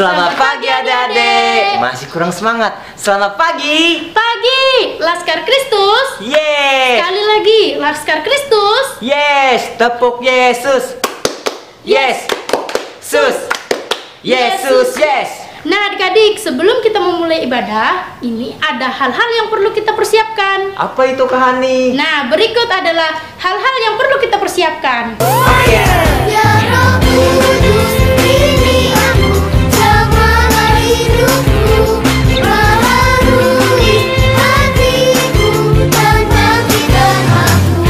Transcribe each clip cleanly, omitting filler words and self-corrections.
Selamat pagi adik-adik. Masih kurang semangat. Selamat pagi. Pagi, Laskar Kristus. Yes. Sekali lagi, Laskar Kristus. Yes. Tepuk Yesus. Yes. Sus. Yesus. Yes. Nah adik-adik, sebelum kita memulai ibadah, ini ada hal-hal yang perlu kita persiapkan. Apa itu Kak Hani? Nah, berikut adalah hal-hal yang perlu kita persiapkan. Oh yeah. Ya Roh Kudus, ini aku, semangat hidupku, baharui hatiku, dan bangkitkan aku.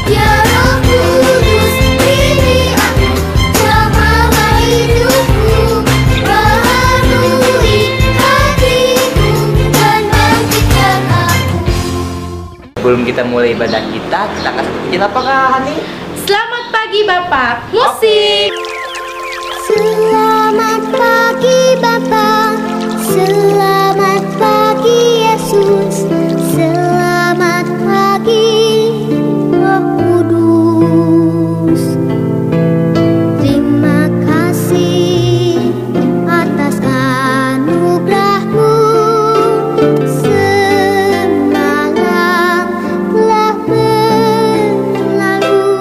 Ya Roh Kudus, ini aku, semangat hidupku, baharui hatiku, dan bangkitkan aku. Sebelum kita mulai ibadah kita akan bikin apa Kak Hani? Selamat pagi Bapak. Musik. Selamat pagi Bapa, selamat pagi Yesus, selamat pagi Roh Kudus. Terima kasih atas anugerah-Mu, semalam telah berlalu.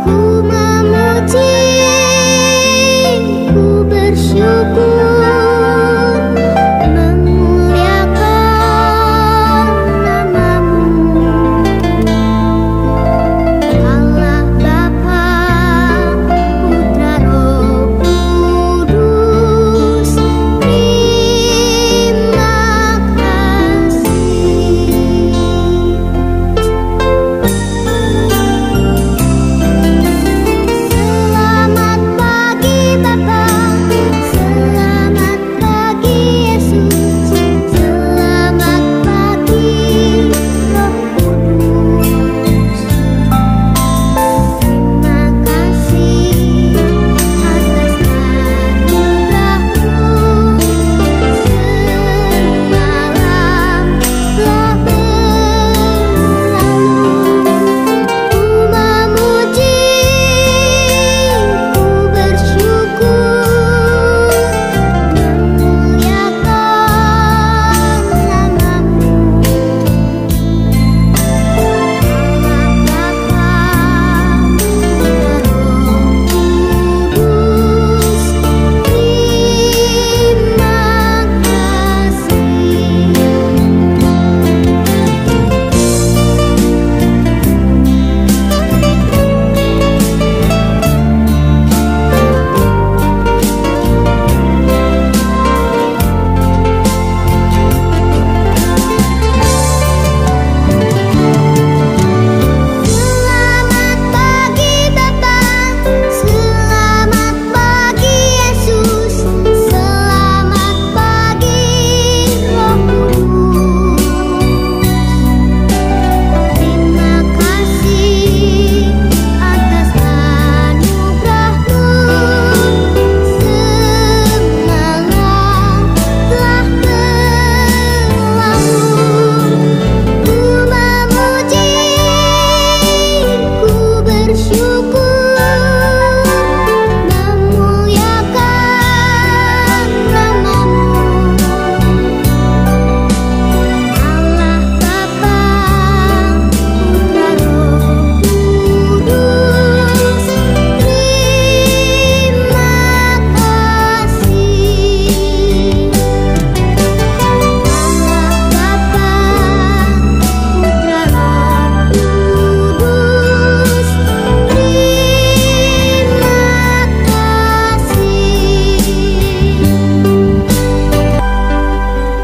Ku memuji, ku bersyukur, memuliakan nama-Mu. Allah Bapa, Putra Roh Kudus, terima kasih. Selamat pagi Bapa, selamat pagi Yesus, selamat pagi Roh Kudus. Terima kasih atas anugerah-Mu, semalam telah berlalu. Ku memuji, ku bersyukur, memuliakan nama-Mu. Allah Bapa, Putra Roh Kudus, terima Selamat pagi Bapa, selamat pagi Yesus, selamat pagi Roh Kudus. Terima kasih atas anugerah-Mu, semalam telah berlalu. Ku memuji, ku bersyukur, memuliakan nama-Mu. Allah Bapa, Putra Roh Kudus, terima kasih. Allah Bapa, Putra Roh Kudus, terima kasih.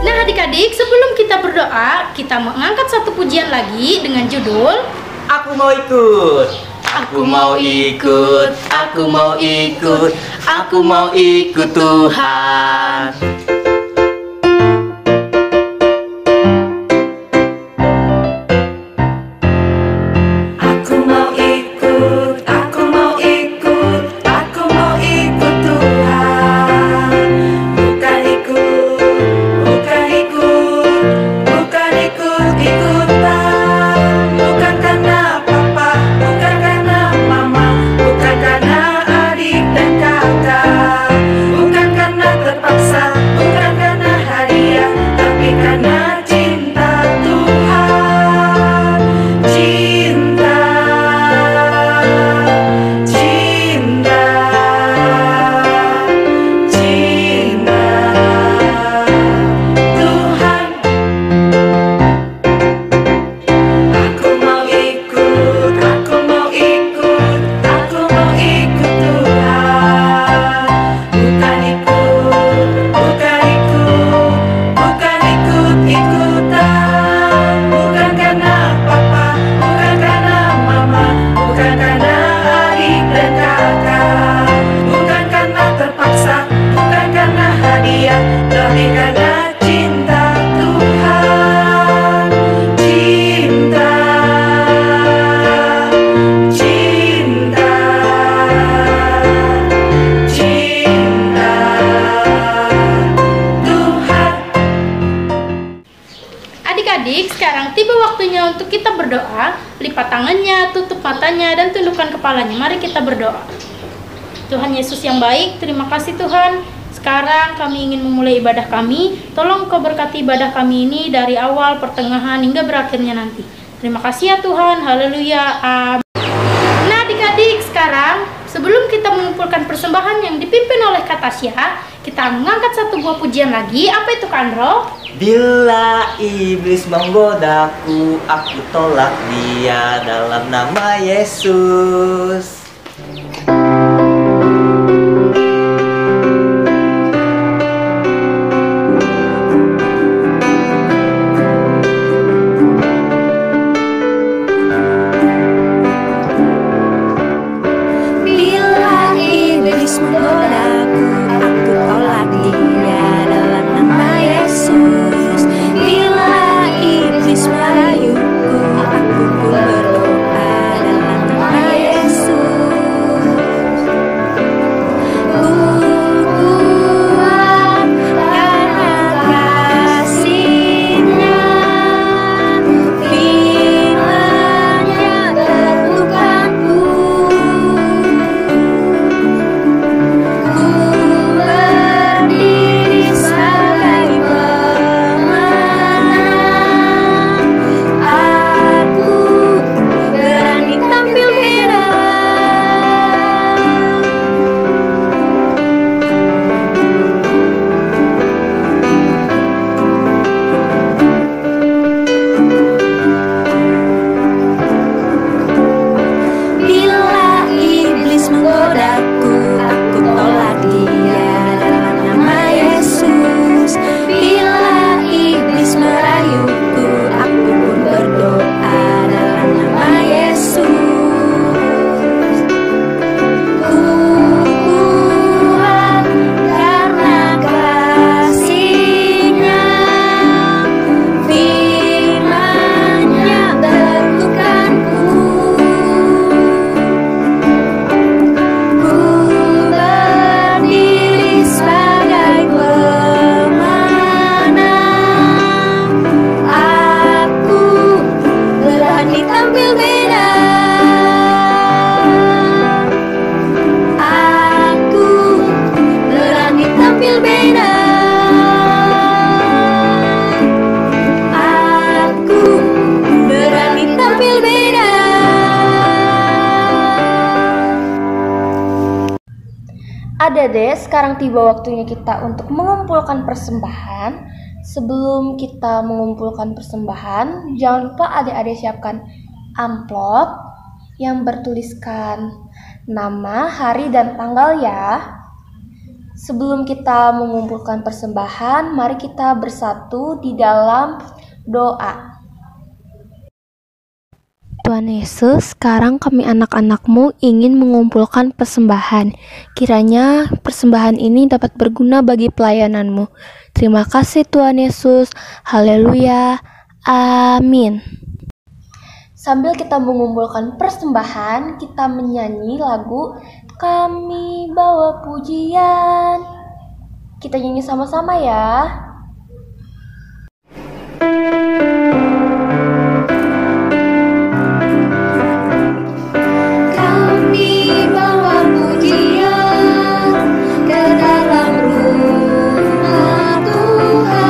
Nah adik-adik, sebelum kita berdoa, kita mengangkat satu pujian lagi dengan judul Aku mau ikut. Aku mau ikut. Aku mau ikut. Aku mau ikut Tuhan. Aku mau ikut, aku mau ikut, aku mau ikut Tuhan. Bukan ikut, bukan ikut, bukan ikut-ikutan. Bukan karena papa, bukan karena mama, bukan karena adik dan kakak. Bukan karena waktunya untuk kita berdoa. Lipat tangannya, tutup matanya, dan tundukkan kepalanya. Mari kita berdoa. Tuhan Yesus yang baik, terima kasih Tuhan. Sekarang kami ingin memulai ibadah kami. Tolong Kau berkati ibadah kami ini dari awal, pertengahan, hingga berakhirnya nanti. Terima kasih ya Tuhan. Haleluya. Amin. Nah adik-adik, sekarang sebelum kita mengumpulkan persembahan yang dipimpin oleh Kak Tasya, kita mengangkat satu buah pujian lagi. Apa itu Kak Andro? Bila iblis menggodaku, aku tolak dia dalam nama Yesus. Bila iblis menggodaku, aku tolak dia dalam nama Yesus. Bila iblis merayuku, aku pun berdoa dalam nama Yesus. Ku kuat karena kasih-Nya, firman-Nya terlukanku. Ku berdiri sebagai pemenang. Aku berani tampil beda. Bila iblis menggodaku, aku tolak dia dalam nama Yesus. Bila iblis merayuku, aku pun berdoa dalam nama Yesus. Ku kuat karena kasih-Nya, firman-Nya terlukanku. Ku berdiri sebagai pemenang. Aku berani tampil beda. Aku berani tampil beda. Aku berani tampil beda. Ada deh, sekarang tiba waktunya kita untuk mengumpulkan persembahan. Sebelum kita mengumpulkan persembahan, jangan lupa adik-adik siapkan amplop yang bertuliskan nama, hari, dan tanggal ya. Sebelum kita mengumpulkan persembahan, mari kita bersatu di dalam doa. Tuhan Yesus, sekarang kami anak-anak-Mu ingin mengumpulkan persembahan. Kiranya persembahan ini dapat berguna bagi pelayanan-Mu. Terima kasih Tuhan Yesus. Haleluya. Amin. Sambil kita mengumpulkan persembahan, kita menyanyi lagu Kami Bawa Pujian. Kita nyanyi sama-sama ya. Kami bawa pujian ke dalam rumah Tuhan.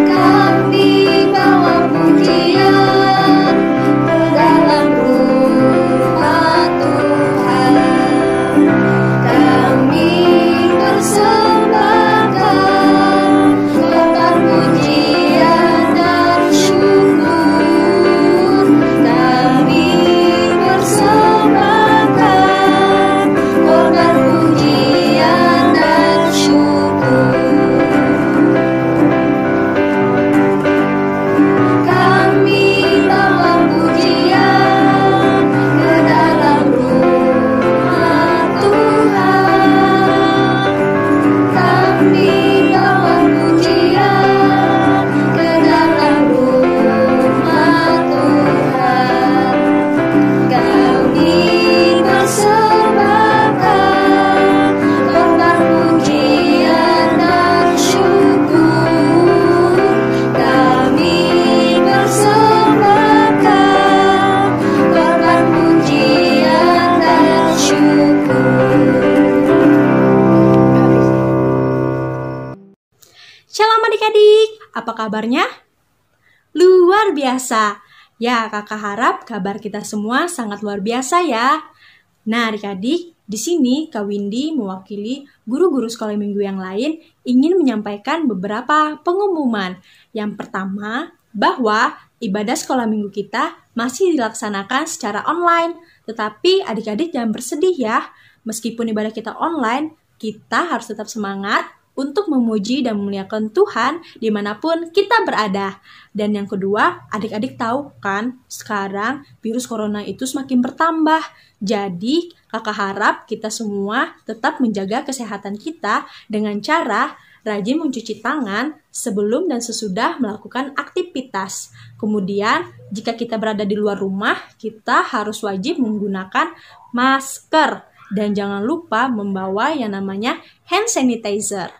Kami bawa pujian ke dalam rumah Tuhan. Kami bersembahkan adik-adik, apa kabarnya? Luar biasa. Ya, kakak harap kabar kita semua sangat luar biasa ya. Nah, adik-adik, di sini Kak Windy mewakili guru-guru sekolah minggu yang lain ingin menyampaikan beberapa pengumuman. Yang pertama, bahwa ibadah sekolah minggu kita masih dilaksanakan secara online. Tetapi adik-adik jangan bersedih ya. Meskipun ibadah kita online, kita harus tetap semangat untuk memuji dan memuliakan Tuhan dimanapun kita berada. Dan yang kedua, adik-adik tahu kan, sekarang virus corona itu semakin bertambah. Jadi, kakak harap kita semua tetap menjaga kesehatan kita dengan cara rajin mencuci tangan sebelum dan sesudah melakukan aktivitas. Kemudian, jika kita berada di luar rumah, kita harus wajib menggunakan masker. Dan jangan lupa membawa yang namanya hand sanitizer.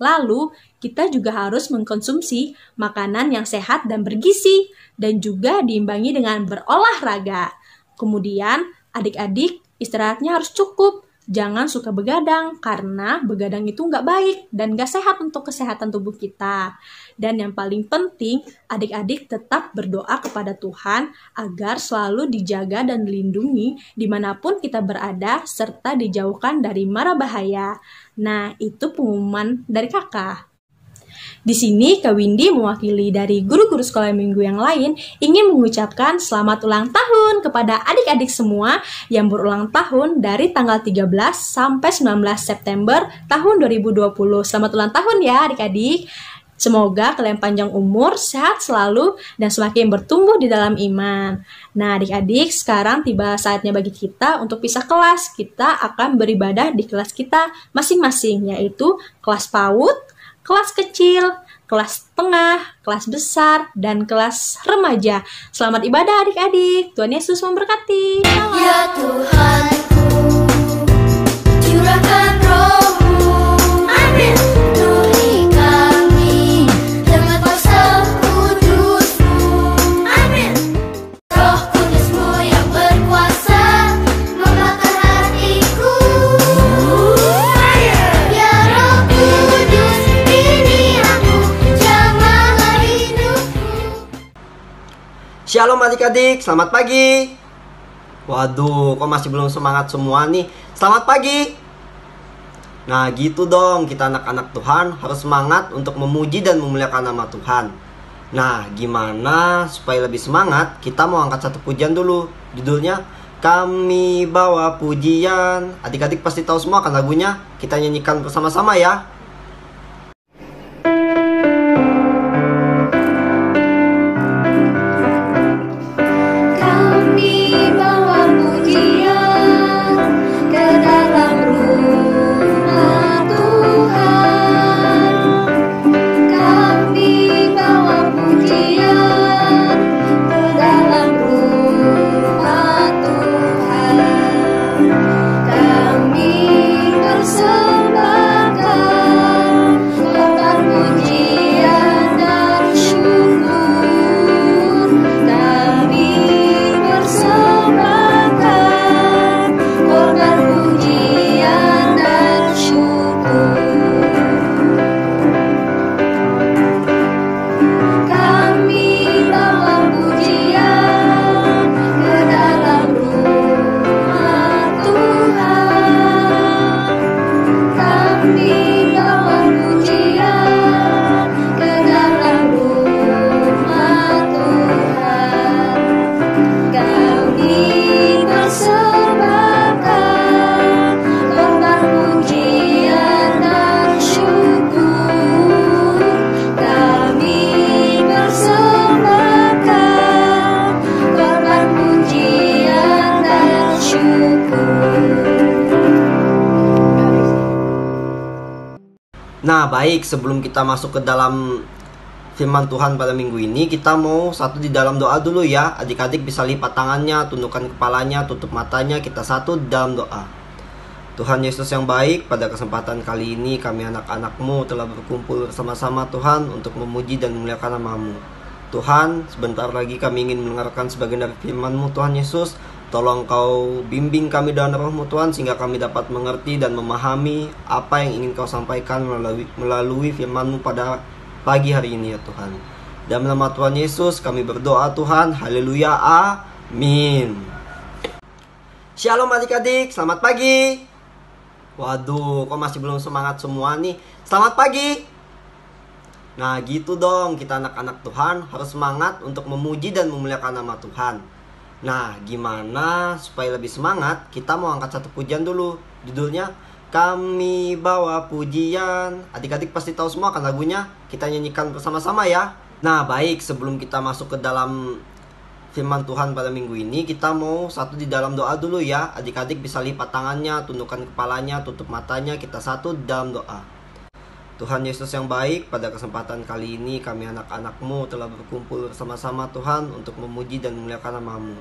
Lalu, kita juga harus mengkonsumsi makanan yang sehat dan bergizi, dan juga diimbangi dengan berolahraga. Kemudian, adik-adik istirahatnya harus cukup. Jangan suka begadang, karena begadang itu nggak baik dan nggak sehat untuk kesehatan tubuh kita. Dan yang paling penting, adik-adik tetap berdoa kepada Tuhan agar selalu dijaga dan dilindungi dimanapun kita berada, serta dijauhkan dari mara bahaya. Nah, itu pengumuman dari kakak. Di sini Kak Windy mewakili dari guru-guru sekolah minggu yang lain ingin mengucapkan selamat ulang tahun kepada adik-adik semua yang berulang tahun dari tanggal 13 sampai 19 September tahun 2020. Selamat ulang tahun ya adik-adik. Semoga kalian panjang umur, sehat selalu, dan semakin bertumbuh di dalam iman. Nah adik-adik, sekarang tiba saatnya bagi kita untuk pisah kelas. Kita akan beribadah di kelas kita masing-masing, yaitu kelas PAUD, kelas kecil, kelas tengah, kelas besar, dan kelas remaja. Selamat ibadah adik-adik. Tuhan Yesus memberkati. Ya Tuhanku, curahkan Roh-Mu. Amin. Penuhi kami dengan kuasa kudus-Mu. Amin. Roh Kudus-Mu yang berkuasa membakar hatiku. Ya Roh Kudus, ini aku, jamahlah hidupku. Shalom adik-adik, selamat pagi. Waduh, kok masih belum semangat semua nih? Selamat pagi. Nah gitu dong, kita anak-anak Tuhan harus semangat untuk memuji dan memuliakan nama Tuhan. Nah gimana supaya lebih semangat? Kita mau angkat satu pujian dulu. Judulnya Kami Bawa Pujian. Adik-adik pasti tahu semua kan lagunya. Kita nyanyikan bersama-sama ya. Kami bawa pujian ke dalam rumah Tuhan. Kami bawa pujian ke dalam rumah Tuhan. Kami persembahkan korban pujian dan syukur. Kami persembahkan korban pujian dan syukur. Kami bawa pujian ke dalam rumah Tuhan. Kami bawa pujian ke dalam rumah Tuhan. Kami persembahkan korban pujian dan syukur. Kami persembahkan korban pujian dan syukur. Nah baik, sebelum kita masuk ke dalam firman Tuhan pada minggu ini, kita mau satu di dalam doa dulu ya. Adik-adik bisa lipat tangannya, tundukkan kepalanya, tutup matanya. Kita satu di dalam doa. Tuhan Yesus yang baik, pada kesempatan kali ini kami anak-anak-Mu telah berkumpul bersama-sama Tuhan untuk memuji dan memuliakan nama-Mu. Tuhan, sebentar lagi kami ingin mendengarkan sebagian dari firman-Mu Tuhan Yesus. Tolong Kau bimbing kami dengan Roh-Mu Tuhan, sehingga kami dapat mengerti dan memahami apa yang ingin Kau sampaikan melalui firman-Mu pada pagi hari ini ya Tuhan. Dalam nama Tuhan Yesus kami berdoa Tuhan. Haleluya, amin. Shalom adik-adik, selamat pagi. Waduh, kok masih belum semangat semua nih? Selamat pagi. Nah gitu dong, kita anak-anak Tuhan harus semangat untuk memuji dan memuliakan nama Tuhan. Nah gimana supaya lebih semangat? Kita mau angkat satu pujian dulu. Judulnya Kami Bawa Pujian. Adik-adik pasti tahu semua kan lagunya. Kita nyanyikan bersama-sama ya. Nah baik, sebelum kita masuk ke dalam firman Tuhan pada minggu ini, kita mau satu di dalam doa dulu ya. Adik-adik bisa lipat tangannya, tundukkan kepalanya, tutup matanya. Kita satu di dalam doa. Tuhan Yesus yang baik, pada kesempatan kali ini kami anak-anak-Mu telah berkumpul bersama-sama Tuhan untuk memuji dan memuliakan nama-Mu.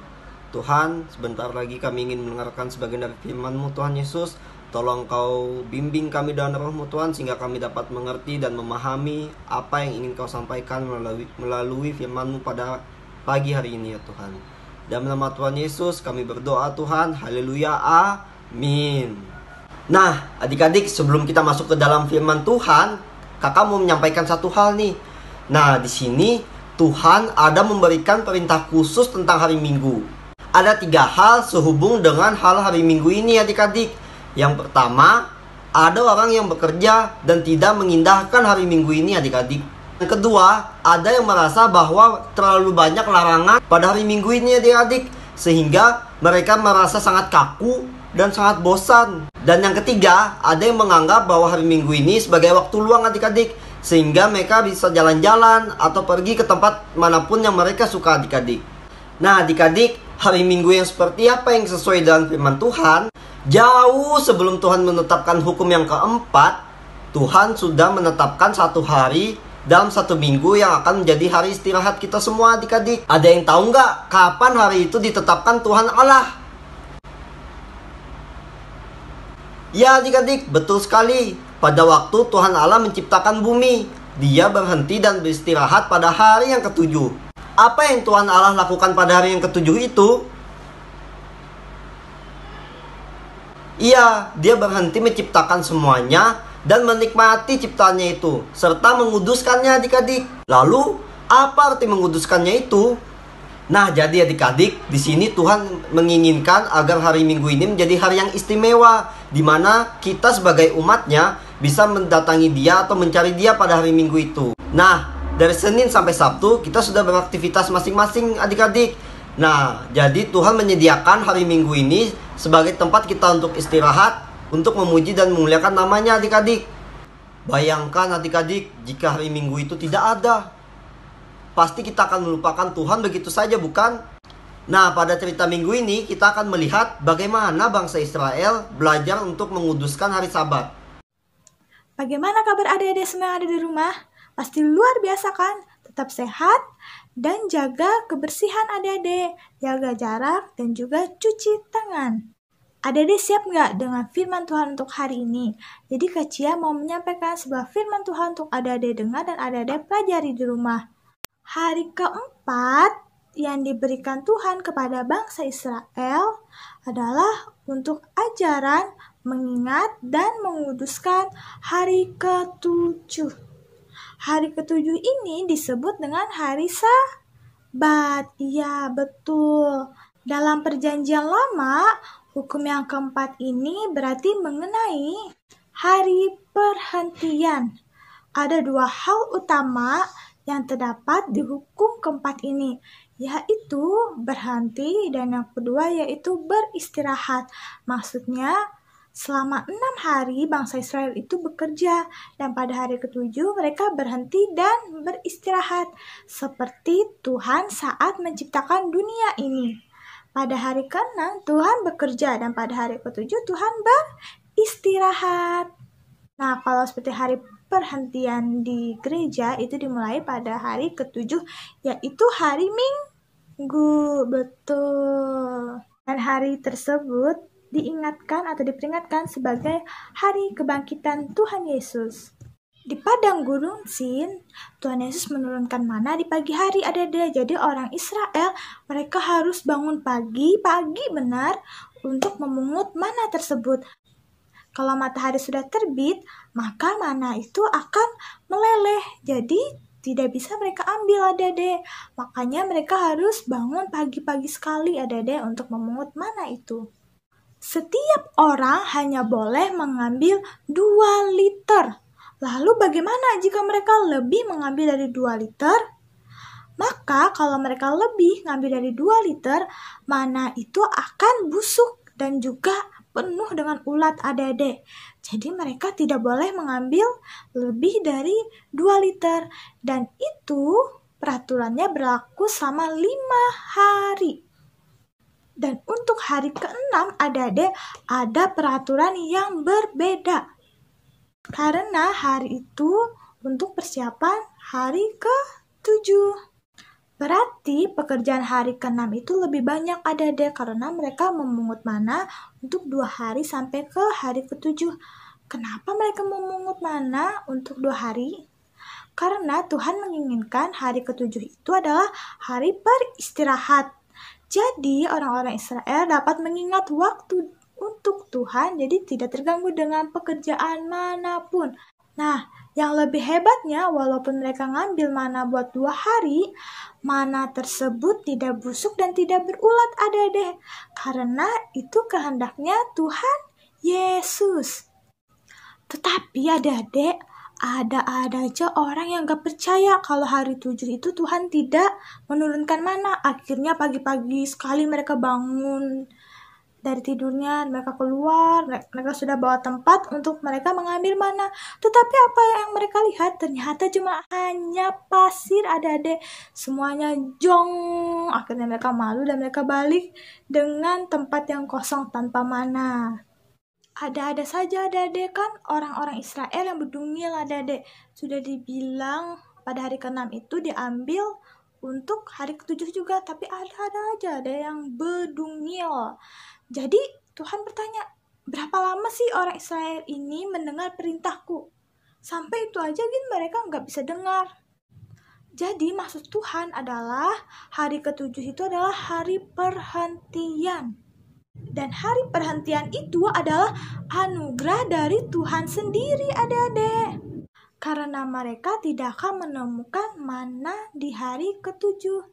Tuhan, sebentar lagi kami ingin mendengarkan sebagian dari firman-Mu Tuhan Yesus. Tolong Kau bimbing kami dengan roh-Mu Tuhan, sehingga kami dapat mengerti dan memahami apa yang ingin Kau sampaikan melalui firman-Mu pada pagi hari ini ya Tuhan. Dalam nama Tuhan Yesus kami berdoa Tuhan. Haleluya, amin. Nah adik-adik, sebelum kita masuk ke dalam firman Tuhan, kakak mau menyampaikan satu hal nih. Nah di sini Tuhan ada memberikan perintah khusus tentang hari Minggu. Ada 3 hal sehubung dengan hal hari Minggu ini adik-adik. Yang pertama, ada orang yang bekerja dan tidak mengindahkan hari Minggu ini adik-adik. Yang kedua, ada yang merasa bahwa terlalu banyak larangan pada hari Minggu ini adik-adik, sehingga mereka merasa sangat kaku dan sangat bosan. Dan yang ketiga, ada yang menganggap bahwa hari Minggu ini sebagai waktu luang adik-adik, sehingga mereka bisa jalan-jalan atau pergi ke tempat manapun yang mereka suka adik-adik. Nah adik-adik, hari Minggu yang seperti apa yang sesuai dengan firman Tuhan? Jauh sebelum Tuhan menetapkan hukum yang keempat, Tuhan sudah menetapkan satu hari dalam satu minggu yang akan menjadi hari istirahat kita semua adik-adik. Ada yang tahu nggak kapan hari itu ditetapkan Tuhan Allah? Ya adik-adik, betul sekali. Pada waktu Tuhan Allah menciptakan bumi, Dia berhenti dan beristirahat pada hari yang ketujuh. Apa yang Tuhan Allah lakukan pada hari yang ketujuh itu? Iya, Dia berhenti menciptakan semuanya dan menikmati ciptaannya itu, serta menguduskannya adik-adik. Lalu, apa arti menguduskannya itu? Nah, jadi adik-adik, di sini Tuhan menginginkan agar hari Minggu ini menjadi hari yang istimewa, di mana kita sebagai umatnya bisa mendatangi Dia atau mencari Dia pada hari Minggu itu. Nah, dari Senin sampai Sabtu kita sudah beraktivitas masing-masing adik-adik. Nah, jadi Tuhan menyediakan hari Minggu ini sebagai tempat kita untuk istirahat, untuk memuji dan memuliakan namanya adik-adik. Bayangkan adik-adik, jika hari Minggu itu tidak ada, pasti kita akan melupakan Tuhan begitu saja, bukan? Nah, pada cerita minggu ini kita akan melihat bagaimana bangsa Israel belajar untuk menguduskan hari Sabat. Bagaimana kabar adik-adik semua yang ada di rumah? Pasti luar biasa kan? Tetap sehat dan jaga kebersihan adik-adik, jaga jarak dan juga cuci tangan. Adik-adik siap nggak dengan firman Tuhan untuk hari ini? Jadi Kak Cia mau menyampaikan sebuah firman Tuhan untuk adik-adik dengar dan adik-adik pelajari di rumah. Hari keempat yang diberikan Tuhan kepada bangsa Israel adalah untuk ajaran, mengingat, dan menguduskan hari ke-7. Hari ke-7 ini disebut dengan hari Sabat. Iya, betul. Dalam perjanjian lama, hukum yang keempat ini berarti mengenai hari perhentian. Ada 2 hal utama yang terdapat di hukum keempat ini, yaitu berhenti dan yang kedua yaitu beristirahat. Maksudnya, selama 6 hari bangsa Israel itu bekerja dan pada hari ke-7 mereka berhenti dan beristirahat seperti Tuhan saat menciptakan dunia ini. Pada hari ke-6 Tuhan bekerja dan pada hari ke-7 Tuhan beristirahat. Nah, kalau seperti hari perhentian di gereja itu dimulai pada hari ke-7 yaitu hari Minggu. Betul. Dan hari tersebut diingatkan atau diperingatkan sebagai hari kebangkitan Tuhan Yesus. Di padang gurun Sin, Tuhan Yesus menurunkan mana di pagi hari adik-adik. Jadi orang Israel mereka harus bangun pagi benar untuk memungut mana tersebut. Kalau matahari sudah terbit, maka mana itu akan meleleh. Jadi tidak bisa mereka ambil adik-adik. Makanya mereka harus bangun pagi-pagi sekali adik-adik untuk memungut mana itu. Setiap orang hanya boleh mengambil 2 liter. Lalu bagaimana jika mereka lebih mengambil dari 2 liter? Maka kalau mereka lebih ngambil dari 2 liter, mana itu akan busuk dan juga penuh dengan ulat adik-adik. Jadi mereka tidak boleh mengambil lebih dari 2 liter. Dan itu peraturannya berlaku selama 5 hari. Dan untuk hari ke-6 adik-adik ada peraturan yang berbeda. Karena hari itu untuk persiapan hari ke-7. Berarti pekerjaan hari ke-6 itu lebih banyak adik-adik karena mereka memungut mana untuk 2 hari sampai ke hari ke-7. Kenapa mereka memungut mana untuk 2 hari? Karena Tuhan menginginkan hari ke-7 itu adalah hari beristirahat. Jadi orang-orang Israel dapat mengingat waktu untuk Tuhan, jadi tidak terganggu dengan pekerjaan manapun. Nah, yang lebih hebatnya, walaupun mereka ngambil mana buat 2 hari, mana tersebut tidak busuk dan tidak berulat adik-adik. Karena itu kehendaknya Tuhan Yesus. Tetapi adik-adik, ada aja orang yang gak percaya kalau hari 7 itu Tuhan tidak menurunkan mana. Akhirnya pagi-pagi sekali mereka bangun dari tidurnya, mereka keluar, mereka sudah bawa tempat untuk mereka mengambil mana. Tetapi apa yang mereka lihat? Ternyata cuma hanya pasir adik-adik. Semuanya jong. Akhirnya mereka malu dan mereka balik dengan tempat yang kosong tanpa mana. Ada-ada saja adik-adik kan orang-orang Israel yang berdungil adik-adik. Sudah dibilang pada hari ke-6 itu diambil untuk hari ke-7 juga. Tapi ada-ada aja ada yang berdungil. Jadi Tuhan bertanya, berapa lama sih orang Israel ini mendengar perintahku? Sampai itu aja mereka nggak bisa dengar. Jadi maksud Tuhan adalah hari ke-7 itu adalah hari perhentian. Dan hari perhentian itu adalah anugerah dari Tuhan sendiri adik-adik. Karena mereka tidak akan menemukan mana di hari ke-7.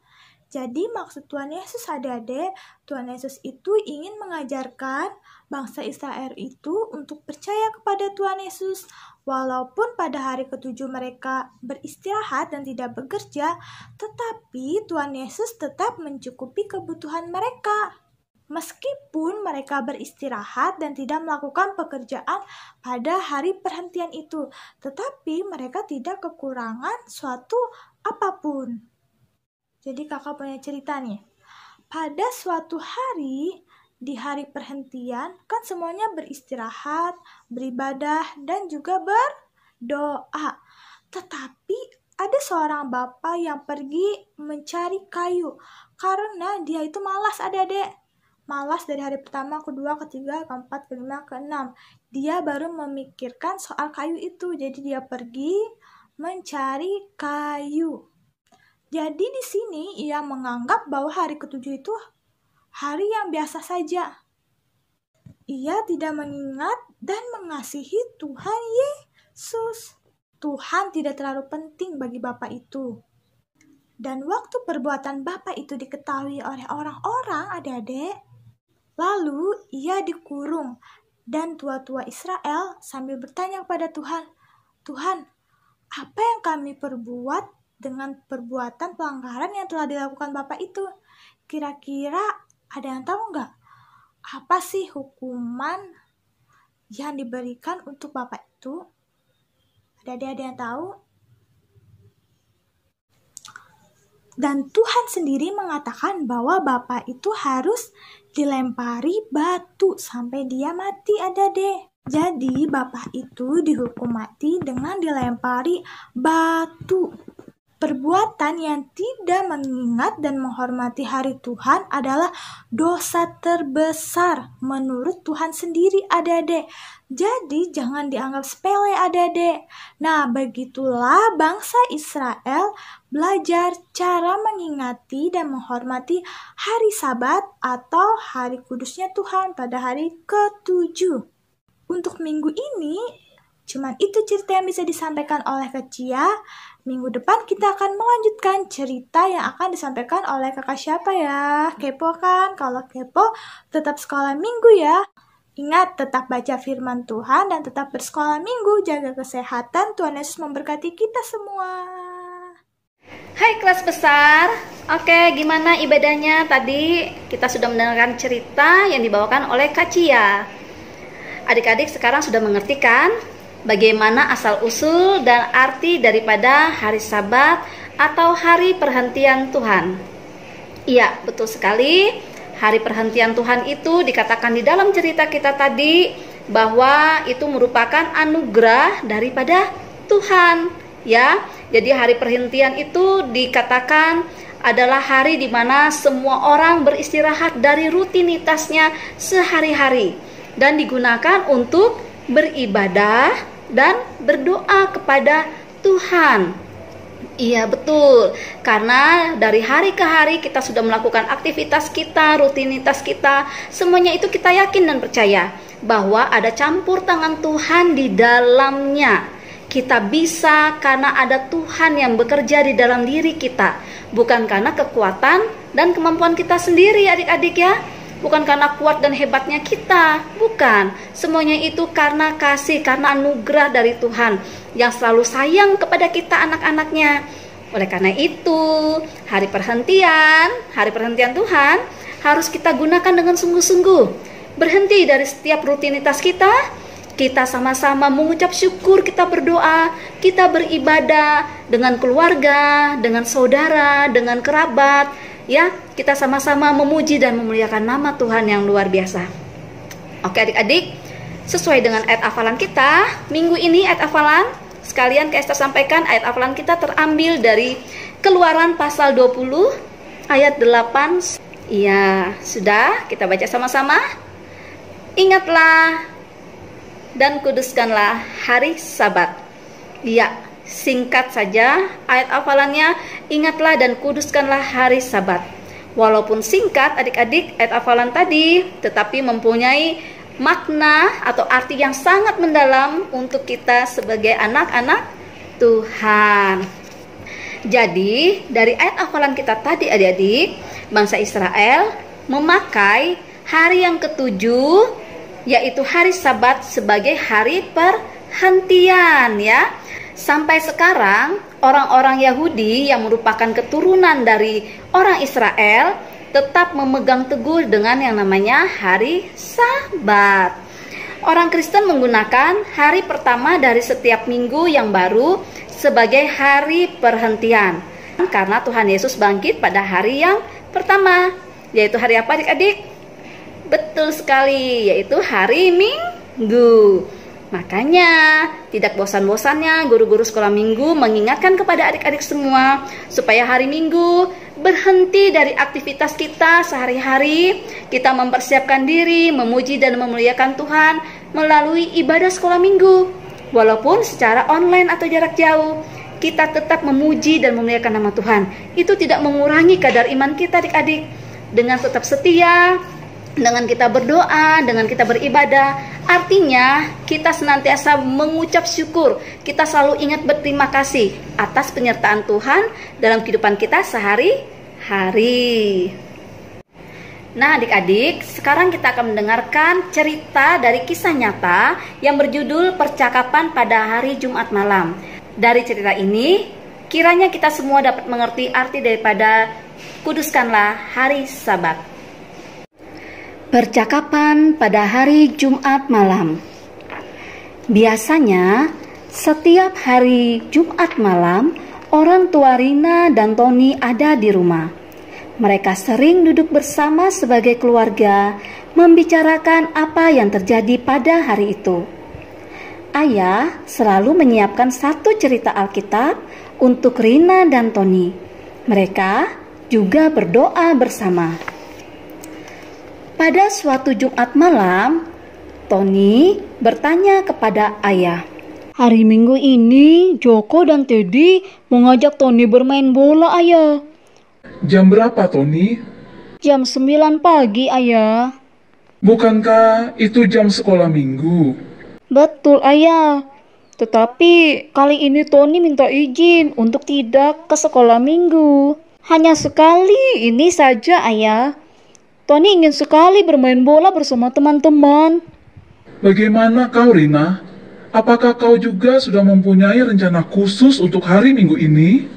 Jadi maksud Tuhan Yesus adik-adik, Tuhan Yesus itu ingin mengajarkan bangsa Israel itu untuk percaya kepada Tuhan Yesus. Walaupun pada hari ke-7 mereka beristirahat dan tidak bekerja, tetapi Tuhan Yesus tetap mencukupi kebutuhan mereka. Meskipun mereka beristirahat dan tidak melakukan pekerjaan pada hari perhentian itu, tetapi mereka tidak kekurangan suatu apapun. Jadi kakak punya cerita nih. Pada suatu hari, di hari perhentian, kan semuanya beristirahat, beribadah, dan juga berdoa. Tetapi ada seorang bapak yang pergi mencari kayu. Karena dia itu malas adik-adik. Malas dari hari pertama, kedua, ketiga, keempat, kelima, keenam. Dia baru memikirkan soal kayu itu. Jadi dia pergi mencari kayu. Jadi di sini ia menganggap bahwa hari ke-7 itu hari yang biasa saja. Ia tidak mengingat dan mengasihi Tuhan Yesus. Tuhan tidak terlalu penting bagi bapak itu. Dan waktu perbuatan bapak itu diketahui oleh orang-orang adik-adik, lalu ia dikurung dan tua-tua Israel sambil bertanya kepada Tuhan, Tuhan, apa yang kami perbuat dengan perbuatan pelanggaran yang telah dilakukan Bapak itu? Kira-kira ada yang tahu nggak? Apa sih hukuman yang diberikan untuk Bapak itu? Ada yang tahu? Dan Tuhan sendiri mengatakan bahwa Bapak itu harus dilempari batu sampai dia mati adik-adik. Jadi Bapak itu dihukum mati dengan dilempari batu. Perbuatan yang tidak mengingat dan menghormati hari Tuhan adalah dosa terbesar menurut Tuhan sendiri adik-adik. Jadi jangan dianggap sepele adik-adik. Nah, begitulah bangsa Israel belajar cara mengingati dan menghormati hari Sabat atau hari kudusnya Tuhan pada hari ke-7. untuk minggu ini, cuman itu cerita yang bisa disampaikan oleh Kak Cia. Minggu depan kita akan melanjutkan cerita yang akan disampaikan oleh kakak siapa ya? Kepo kan? Kalau kepo, tetap sekolah minggu ya. Ingat, tetap baca firman Tuhan dan tetap bersekolah minggu. Jaga kesehatan, Tuhan Yesus memberkati kita semua. Hai kelas besar, oke gimana ibadahnya tadi? Kita sudah mendengarkan cerita yang dibawakan oleh Kak Cia. Adik-adik sekarang sudah mengerti kan bagaimana asal-usul dan arti daripada hari Sabat atau hari perhentian Tuhan? Iya, betul sekali. Hari perhentian Tuhan itu dikatakan di dalam cerita kita tadi bahwa itu merupakan anugerah daripada Tuhan, ya. Jadi hari perhentian itu dikatakan adalah hari di mana semua orang beristirahat dari rutinitasnya sehari-hari dan digunakan untuk beribadah dan berdoa kepada Tuhan. Iya betul, karena dari hari ke hari kita sudah melakukan aktivitas kita, rutinitas kita, semuanya itu kita yakin dan percaya bahwa ada campur tangan Tuhan di dalamnya. Kita bisa karena ada Tuhan yang bekerja di dalam diri kita, bukan karena kekuatan dan kemampuan kita sendiri adik-adik ya. Bukan karena kuat dan hebatnya kita, bukan. Semuanya itu karena kasih, karena anugerah dari Tuhan yang selalu sayang kepada kita anak-anaknya. Oleh karena itu, hari perhentian Tuhan harus kita gunakan dengan sungguh-sungguh. Berhenti dari setiap rutinitas kita sama-sama mengucap syukur, kita berdoa, kita beribadah dengan keluarga, dengan saudara, dengan kerabat, ya, kita sama-sama memuji dan memuliakan nama Tuhan yang luar biasa. Oke adik-adik, sesuai dengan ayat hafalan kita, minggu ini ayat hafalan, sekalian Kak Esther sampaikan ayat hafalan kita terambil dari Keluaran pasal 20 ayat 8. Iya, sudah kita baca sama-sama. Ingatlah dan kuduskanlah hari Sabat. Ya, singkat saja ayat hafalannya, ingatlah dan kuduskanlah hari Sabat. Walaupun singkat adik-adik ayat hafalan tadi, tetapi mempunyai makna atau arti yang sangat mendalam untuk kita sebagai anak-anak Tuhan. Jadi dari ayat hafalan kita tadi adik-adik, bangsa Israel memakai hari yang ketujuh, yaitu hari Sabat sebagai hari perhentian ya. Sampai sekarang orang-orang Yahudi yang merupakan keturunan dari orang Israel tetap memegang teguh dengan yang namanya hari Sabat. Orang Kristen menggunakan hari pertama dari setiap minggu yang baru sebagai hari perhentian karena Tuhan Yesus bangkit pada hari yang pertama, yaitu hari apa adik-adik? Betul sekali, yaitu hari Minggu. Makanya tidak bosan-bosannya guru-guru sekolah minggu mengingatkan kepada adik-adik semua supaya hari Minggu berhenti dari aktivitas kita sehari-hari. Kita mempersiapkan diri memuji dan memuliakan Tuhan melalui ibadah sekolah minggu. Walaupun secara online atau jarak jauh, kita tetap memuji dan memuliakan nama Tuhan. Itu tidak mengurangi kadar iman kita adik-adik. Dengan tetap setia, dengan kita berdoa, dengan kita beribadah, artinya kita senantiasa mengucap syukur. Kita selalu ingat berterima kasih atas penyertaan Tuhan dalam kehidupan kita sehari-hari. Nah adik-adik, sekarang kita akan mendengarkan cerita dari kisah nyata yang berjudul Percakapan pada Hari Jumat Malam. Dari cerita ini, kiranya kita semua dapat mengerti arti daripada kuduskanlah hari Sabat. Percakapan pada hari Jumat malam. Biasanya, setiap hari Jumat malam, orang tua Rina dan Tony ada di rumah. Mereka sering duduk bersama sebagai keluarga, membicarakan apa yang terjadi pada hari itu. Ayah selalu menyiapkan satu cerita Alkitab untuk Rina dan Tony. Mereka juga berdoa bersama. Pada suatu Jumat malam, Tony bertanya kepada ayah. Hari Minggu ini, Joko dan Teddy mengajak Tony bermain bola, ayah. Jam berapa, Tony? Jam 9 pagi, ayah. Bukankah itu jam sekolah minggu? Betul, Ayah. Tetapi kali ini Tony minta izin untuk tidak ke sekolah minggu. Hanya sekali ini saja, Ayah. Tony ingin sekali bermain bola bersama teman-teman. Bagaimana kau, Rina? Apakah kau juga sudah mempunyai rencana khusus untuk hari Minggu ini?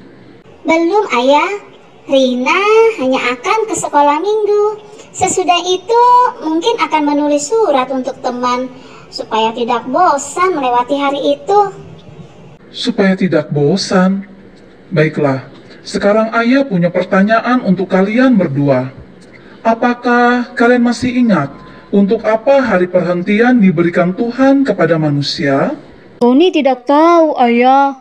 Belum, Ayah. Rina hanya akan ke sekolah minggu. Sesudah itu mungkin akan menulis surat untuk teman supaya tidak bosan melewati hari itu. Supaya tidak bosan? Baiklah, sekarang Ayah punya pertanyaan untuk kalian berdua. Apakah kalian masih ingat untuk apa hari perhentian diberikan Tuhan kepada manusia? Tony tidak tahu, Ayah.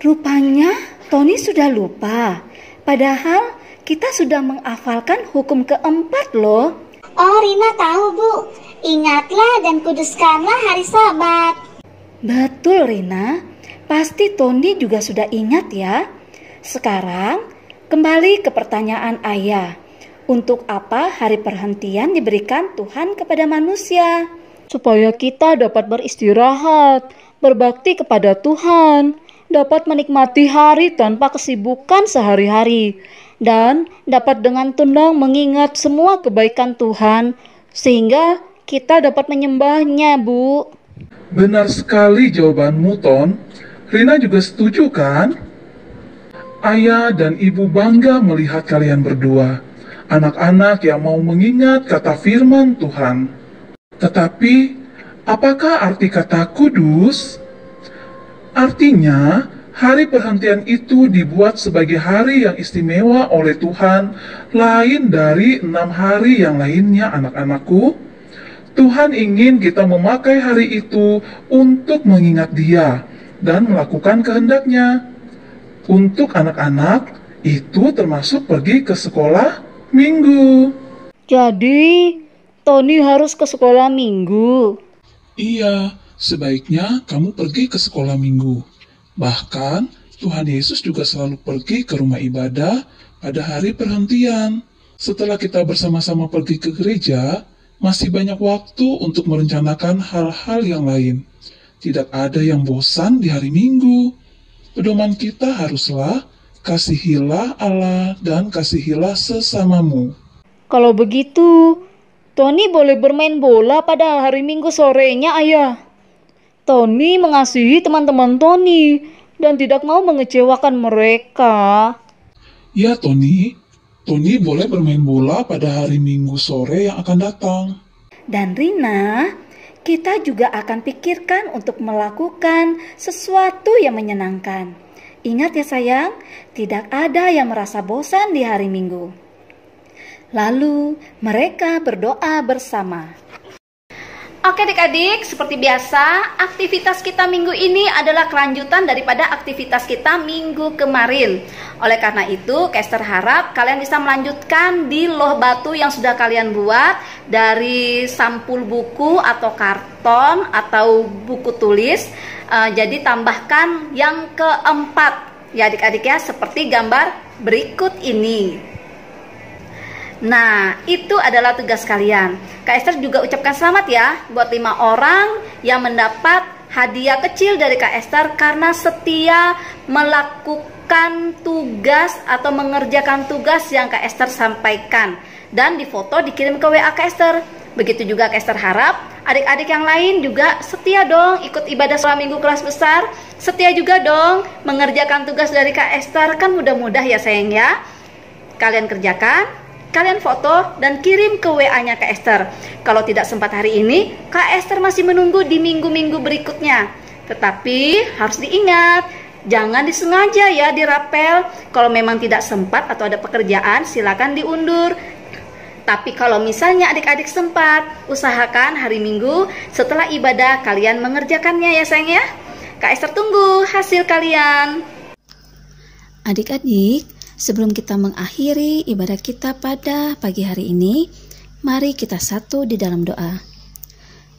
Rupanya Tony sudah lupa. Padahal kita sudah menghafalkan hukum keempat loh. Oh, Rina tahu, Bu. Ingatlah dan kuduskanlah hari Sabat. Betul, Rina. Pasti Tony juga sudah ingat ya. Sekarang kembali ke pertanyaan Ayah. Untuk apa hari perhentian diberikan Tuhan kepada manusia? Supaya kita dapat beristirahat, berbakti kepada Tuhan, dapat menikmati hari tanpa kesibukan sehari-hari, dan dapat dengan tenang mengingat semua kebaikan Tuhan, sehingga kita dapat menyembahnya, Bu. Benar sekali jawabanmu, Ton. Rina juga setuju kan? Ayah dan Ibu bangga melihat kalian berdua, anak-anak yang mau mengingat kata firman Tuhan. Tetapi, apakah arti kata kudus? Artinya, hari perhentian itu dibuat sebagai hari yang istimewa oleh Tuhan, lain dari 6 hari yang lainnya, anak-anakku. Tuhan ingin kita memakai hari itu untuk mengingat Dia dan melakukan kehendak-Nya. Untuk anak-anak, itu termasuk pergi ke sekolah minggu. Jadi, Tony harus ke sekolah minggu. Iya, sebaiknya kamu pergi ke sekolah minggu. Bahkan, Tuhan Yesus juga selalu pergi ke rumah ibadah pada hari perhentian. Setelah kita bersama-sama pergi ke gereja, masih banyak waktu untuk merencanakan hal-hal yang lain. Tidak ada yang bosan di hari Minggu. Pedoman kita haruslah kasihilah Allah dan kasihilah sesamamu. Kalau begitu, Tony boleh bermain bola pada hari Minggu sorenya, Ayah. Tony mengasihi teman-teman Tony dan tidak mau mengecewakan mereka. Ya, Tony boleh bermain bola pada hari Minggu sore yang akan datang. Dan Rina, kita juga akan pikirkan untuk melakukan sesuatu yang menyenangkan. Ingat ya sayang, tidak ada yang merasa bosan di hari Minggu. Lalu mereka berdoa bersama. Oke adik-adik, seperti biasa, aktivitas kita minggu ini adalah kelanjutan daripada aktivitas kita minggu kemarin. Oleh karena itu, Kester harap kalian bisa melanjutkan di loh batu yang sudah kalian buat dari sampul buku atau karton atau buku tulis. Jadi tambahkan yang keempat ya adik-adik ya, seperti gambar berikut ini. Nah, itu adalah tugas kalian. Kak Esther juga ucapkan selamat ya buat 5 orang yang mendapat hadiah kecil dari Kak Esther karena setia melakukan tugas atau mengerjakan tugas yang Kak Esther sampaikan dan difoto dikirim ke WA Kak Esther. Begitu juga Kak Esther harap adik-adik yang lain juga setia dong ikut ibadah sekolah minggu kelas besar. Setia juga dong mengerjakan tugas dari Kak Esther, kan mudah-mudah ya sayang ya. Kalian kerjakan, kalian foto dan kirim ke WA-nya Kak Esther. Kalau tidak sempat hari ini, Kak Esther masih menunggu di minggu-minggu berikutnya. Tetapi harus diingat, jangan disengaja ya dirapel. Kalau memang tidak sempat atau ada pekerjaan, silakan diundur. Tapi kalau misalnya adik-adik sempat, usahakan hari Minggu setelah ibadah kalian mengerjakannya ya sayang ya. Kak Esther tunggu hasil kalian. Adik-adik, sebelum kita mengakhiri ibadah kita pada pagi hari ini, mari kita satu di dalam doa.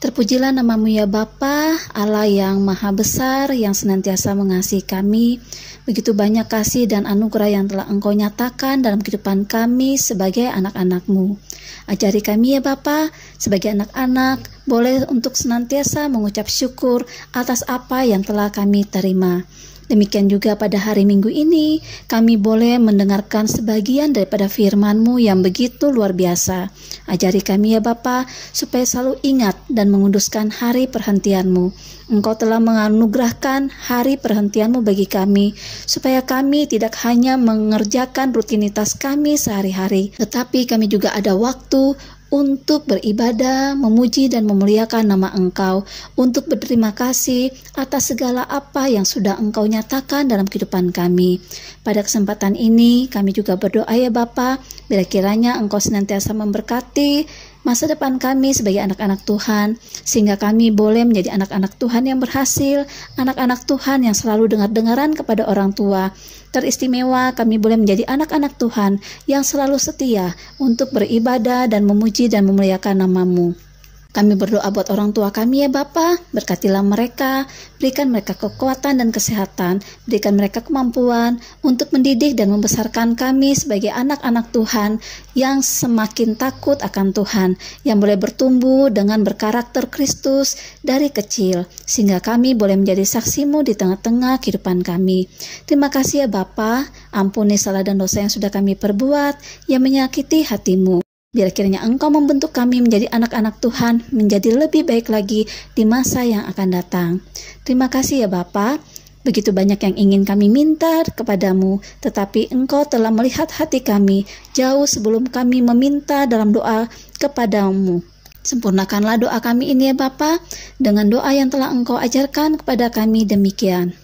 Terpujilah namamu ya Bapa, Allah yang maha besar, yang senantiasa mengasihi kami. Begitu banyak kasih dan anugerah yang telah Engkau nyatakan dalam kehidupan kami sebagai anak-anak-Mu. Ajari kami ya Bapa, Sebagai anak-anak, boleh untuk senantiasa mengucap syukur atas apa yang telah kami terima. Demikian juga pada hari Minggu ini, kami boleh mendengarkan sebagian daripada firman-Mu yang begitu luar biasa. Ajari kami ya Bapa, supaya selalu ingat dan menguduskan hari perhentian-Mu. Engkau telah menganugerahkan hari perhentian-Mu bagi kami, supaya kami tidak hanya mengerjakan rutinitas kami sehari-hari, tetapi kami juga ada waktu untuk beribadah, memuji dan memuliakan nama Engkau, untuk berterima kasih atas segala apa yang sudah Engkau nyatakan dalam kehidupan kami. Pada kesempatan ini, kami juga berdoa ya Bapa, bila kiranya Engkau senantiasa memberkati masa depan kami sebagai anak-anak Tuhan, sehingga kami boleh menjadi anak-anak Tuhan yang berhasil, anak-anak Tuhan yang selalu dengar-dengaran kepada orang tua. Teristimewa kami boleh menjadi anak-anak Tuhan yang selalu setia untuk beribadah dan memuji dan memuliakan nama-Mu. Kami berdoa buat orang tua kami ya Bapa, berkatilah mereka, berikan mereka kekuatan dan kesehatan, berikan mereka kemampuan untuk mendidik dan membesarkan kami sebagai anak-anak Tuhan yang semakin takut akan Tuhan, yang boleh bertumbuh dengan berkarakter Kristus dari kecil, sehingga kami boleh menjadi saksi-Mu di tengah-tengah kehidupan kami. Terima kasih ya Bapa, ampuni salah dan dosa yang sudah kami perbuat, yang menyakiti hati-Mu. Biar kiranya Engkau membentuk kami menjadi anak-anak Tuhan, menjadi lebih baik lagi di masa yang akan datang. Terima kasih ya Bapa. Begitu banyak yang ingin kami minta kepadamu, tetapi Engkau telah melihat hati kami jauh sebelum kami meminta dalam doa kepadamu. Sempurnakanlah doa kami ini ya Bapa, dengan doa yang telah Engkau ajarkan kepada kami demikian.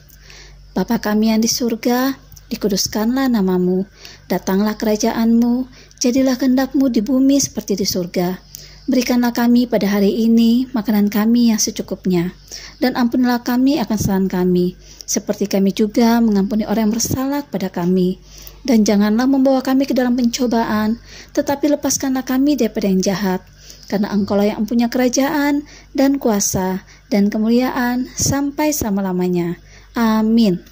Bapa kami yang di surga, dikuduskanlah nama-Mu, datanglah kerajaan-Mu, jadilah kehendak-Mu di bumi seperti di surga. Berikanlah kami pada hari ini makanan kami yang secukupnya, dan ampunilah kami akan kesalahan kami, seperti kami juga mengampuni orang yang bersalah kepada kami. Dan janganlah membawa kami ke dalam pencobaan, tetapi lepaskanlah kami daripada yang jahat, karena Engkau-lah yang mempunyai kerajaan dan kuasa dan kemuliaan sampai selama-lamanya. Amin.